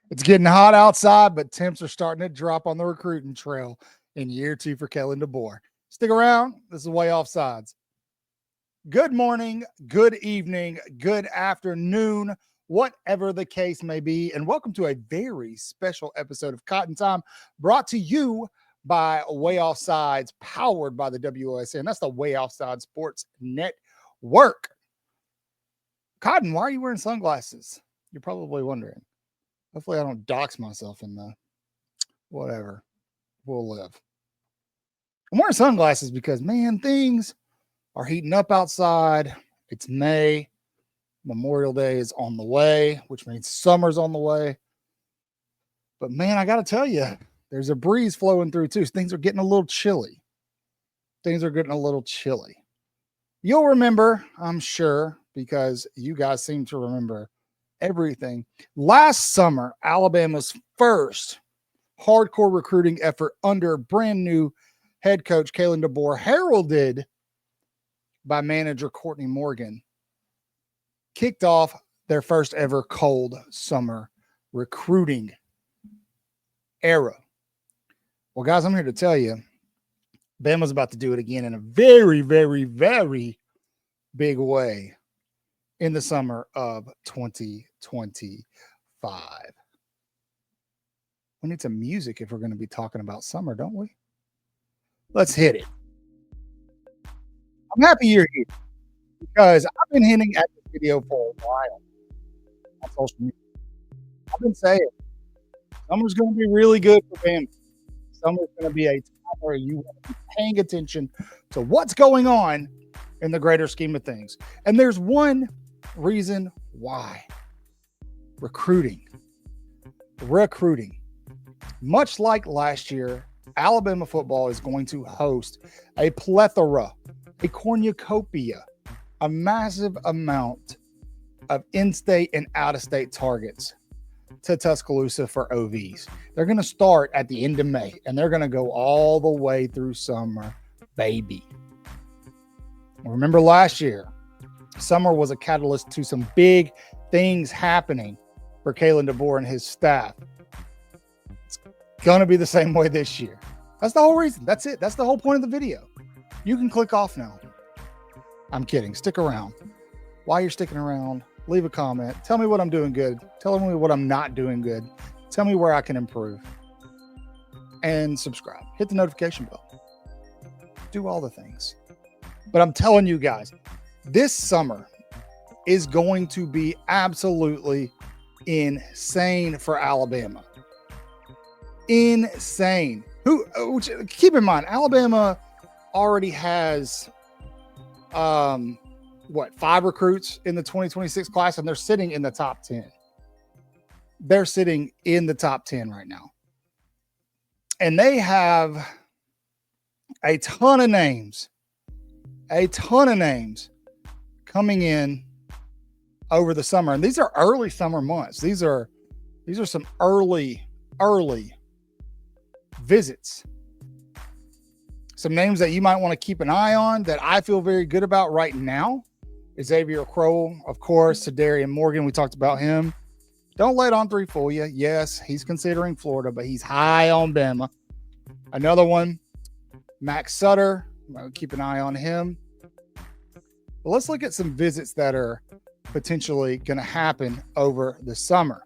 It's getting hot outside, but temps are starting to drop on the recruiting trail in year 2 for Kalen DeBoer. Stick around. This is Way Offsides. Good morning, good evening, good afternoon, whatever the case may be, and welcome to a very special episode of Cotton Time, brought to you by Way Offsides, powered by the WOSN. That's the Way Offside Sports Network. Cotton, why are you wearing sunglasses? You're probably wondering. Hopefully I don't dox myself in the whatever. We'll live. I'm wearing sunglasses because, man, things are heating up outside. It's May. Memorial Day is on the way, which means summer's on the way. But, man, I got to tell you, there's a breeze flowing through, too. So things are getting a little chilly. You'll remember, I'm sure, because you guys seem to remember everything. Last summer, Alabama's first hardcore recruiting effort under brand new head coach Kalen DeBoer, heralded by manager Courtney Morgan, kicked off their first ever cold summer recruiting era. Well, guys, I'm here to tell you, Bama's about to do it again in a very, very, very big way in the summer of 2025. We need some music if we're going to be talking about summer, don't we? Let's hit it. I'm happy you're here because I've been hinting at this video for a while on social media. I've been saying summer's going to be really good for Bama. Summer's going to be a time where you want to be paying attention to what's going on in the greater scheme of things. And there's one reason why. Recruiting. Much like last year, Alabama football is going to host a plethora, a cornucopia, a massive amount of in-state and out-of-state targets to Tuscaloosa for OVs. They're going to start at the end of May, and they're going to go all the way through summer, baby. Remember last year, summer was a catalyst to some big things happening for Kalen DeBoer and his staff. It's going to be the same way this year. That's the whole reason. That's it. That's the whole point of the video. You can click off now. I'm kidding. Stick around. While you're sticking around, leave a comment. Tell me what I'm doing good. Tell me what I'm not doing good. Tell me where I can improve. And subscribe. Hit the notification bell. Do all the things. But I'm telling you guys, this summer is going to be absolutely insane for Alabama. Insane. Keep in mind, Alabama already has 5 recruits in the 2026 class, and they're sitting in the top 10. They're sitting in the top 10 right now. And they have a ton of names coming in over the summer. And these are early summer months. These are some early visits. Some names that you might want to keep an eye on that I feel very good about right now. Xavier Crowell, of course, Darian Morgan. We talked about him. Don't let on 3 fool you. Yes, he's considering Florida, but he's high on Bama. Another one, Max Sutter. I'll keep an eye on him. But let's look at some visits that are potentially going to happen over the summer.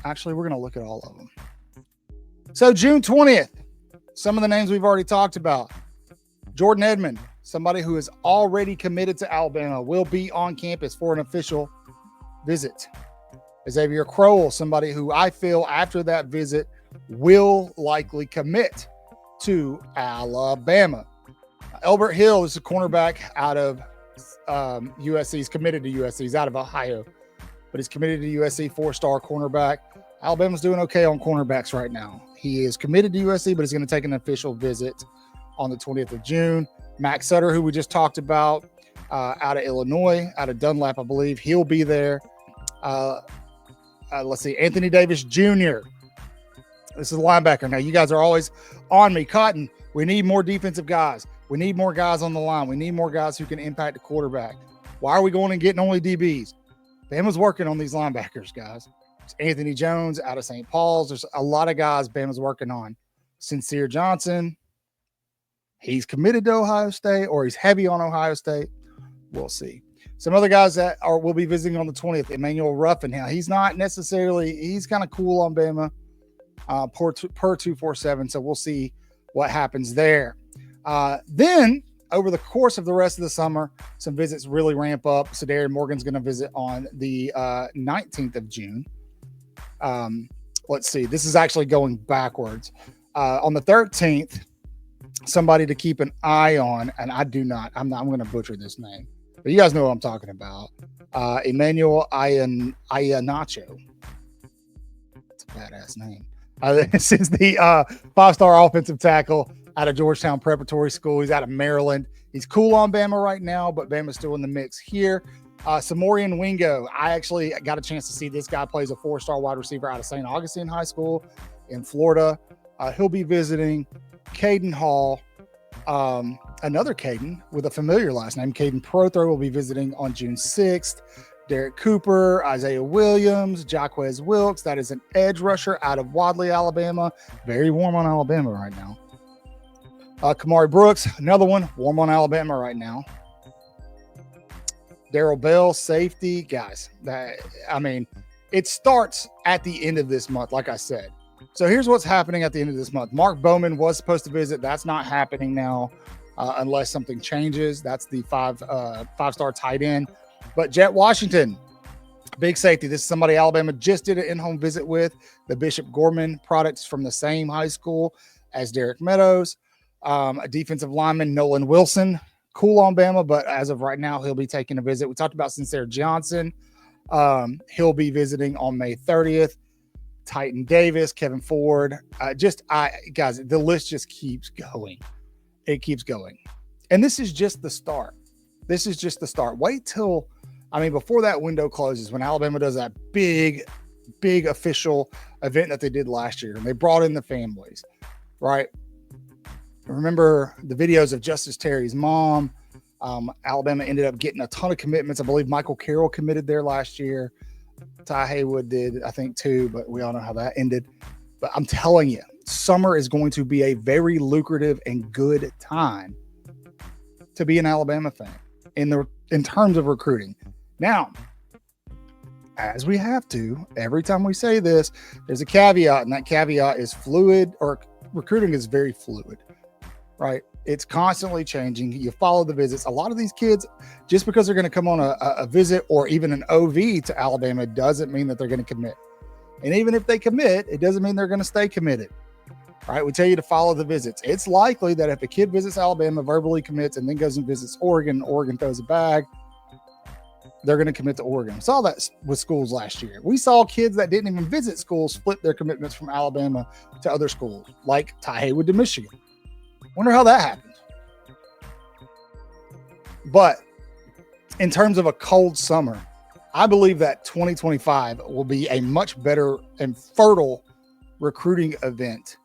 Actually, we're going to look at all of them. So June 20th, some of the names we've already talked about. Jordan Edmond, somebody who is already committed to Alabama, will be on campus for an official visit. Xavier Crowell, somebody who I feel after that visit will likely commit to Alabama. Elbert Hill is a cornerback out of USC. He's committed to USC. He's out of Ohio, but he's committed to USC, 4-star cornerback. Alabama's doing okay on cornerbacks right now. He is committed to USC, but he's going to take an official visit on the 20th of June. Max Sutter, who we just talked about, out of Illinois, out of Dunlap, I believe. He'll be there. Let's see, Anthony Davis Jr. This is a linebacker. Now, you guys are always on me. Cotton, we need more defensive guys. We need more guys on the line. We need more guys who can impact the quarterback. Why are we going and getting only DBs? Bama's working on these linebackers, guys. Anthony Jones out of St. Paul's. There's a lot of guys Bama's working on. Sincere Johnson, he's committed to Ohio State, or he's heavy on Ohio State. We'll see. Some other guys that will be visiting on the 20th, Emmanuel Ruffin. Now, he's not necessarily, he's kind of cool on Bama per 247, so we'll see what happens there. Then, over the course of the rest of the summer, some visits really ramp up. Sadarian Morgan's going to visit on the 19th of June. Let's see. This is actually going backwards. On the 13th, somebody to keep an eye on, and I'm going to butcher this name, but you guys know what I'm talking about. Emmanuel Iheanacho. It's a badass name. This is the 5-star offensive tackle out of Georgetown Preparatory School. He's out of Maryland. He's cool on Bama right now, but Bama's still in the mix here. Samorian Wingo. I actually got a chance to see this guy plays a 4-star wide receiver out of St. Augustine High School in Florida. He'll be visiting. Caden Hall, another Caden with a familiar last name, Caden Prothro, will be visiting on June 6th. Derek Cooper, Isaiah Williams, Jaquez Wilkes. That is an edge rusher out of Wadley, Alabama. Very warm on Alabama right now. Kamari Brooks, another one, warm on Alabama right now. Darrell Bell, safety. Guys, it starts at the end of this month, like I said. So here's what's happening at the end of this month. Mark Bowman was supposed to visit. That's not happening now unless something changes. That's the 5-star tight end. But Jet Washington, big safety. This is somebody Alabama just did an in-home visit with. The Bishop Gorman products from the same high school as Derek Meadows. A defensive lineman, Nolan Wilson, cool on Bama, but as of right now, he'll be taking a visit. We talked about Sincere Johnson. He'll be visiting on May 30th. Titan Davis, Kevin Ford. Guys, the list just keeps going. It keeps going. And this is just the start. Wait till, before that window closes, when Alabama does that big official event that they did last year, and they brought in the families, right? Remember the videos of Justice Terry's mom. Alabama ended up getting a ton of commitments. I believe Michael Carroll committed there last year. Ty Haywood did, I think, too, but we all know how that ended. But I'm telling you, summer is going to be a very lucrative and good time to be an Alabama fan in terms of recruiting. Now, as we have to, every time we say this, there's a caveat, and that caveat is fluid, or recruiting is very fluid, right? It's constantly changing. You follow the visits. A lot of these kids, just because they're going to come on a visit or even an OV to Alabama, doesn't mean that they're going to commit. And even if they commit, it doesn't mean they're going to stay committed. All right, we tell you to follow the visits. It's likely that if a kid visits Alabama, verbally commits, and then goes and visits Oregon throws a bag, they're going to commit to Oregon. We saw that with schools last year. We saw kids that didn't even visit schools split their commitments from Alabama to other schools, like Ty Haywood to Michigan. Wonder how that happened. But in terms of a cold summer, I believe that 2025 will be a much better and fertile recruiting event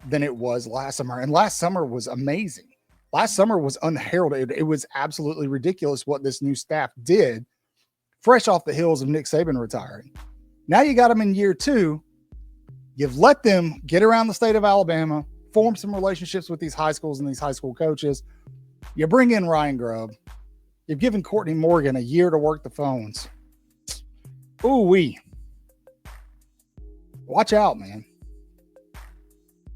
than it was last summer. And last summer was amazing. Last summer was unheralded. It was absolutely ridiculous what this new staff did, fresh off the heels of Nick Saban retiring. Now you got them in year 2. You've let them get around the state of Alabama, form some relationships with these high schools and these high school coaches. You bring in Ryan Grubb. You've given Courtney Morgan a year to work the phones. Ooh-wee. Watch out, man.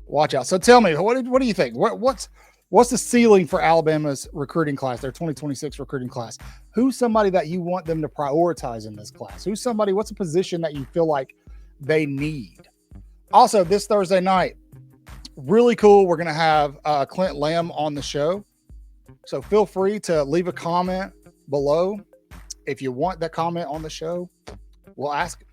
Watch out. So tell me, what do you think? What's the ceiling for Alabama's recruiting class, their 2026 recruiting class? Who's somebody that you want them to prioritize in this class? What's a position that you feel like they need? Also, this Thursday night, really cool. We're going to have Clint Lamb on the show. So feel free to leave a comment below. If you want that comment on the show, we'll ask it,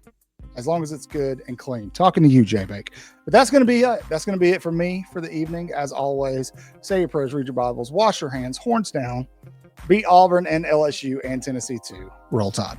as long as it's good and clean. Talking to you, J-Bake. But that's going to be it. That's going to be it for me for the evening. As always, say your prayers, read your Bibles, wash your hands, horns down, beat Auburn and LSU and Tennessee too. Roll Tide.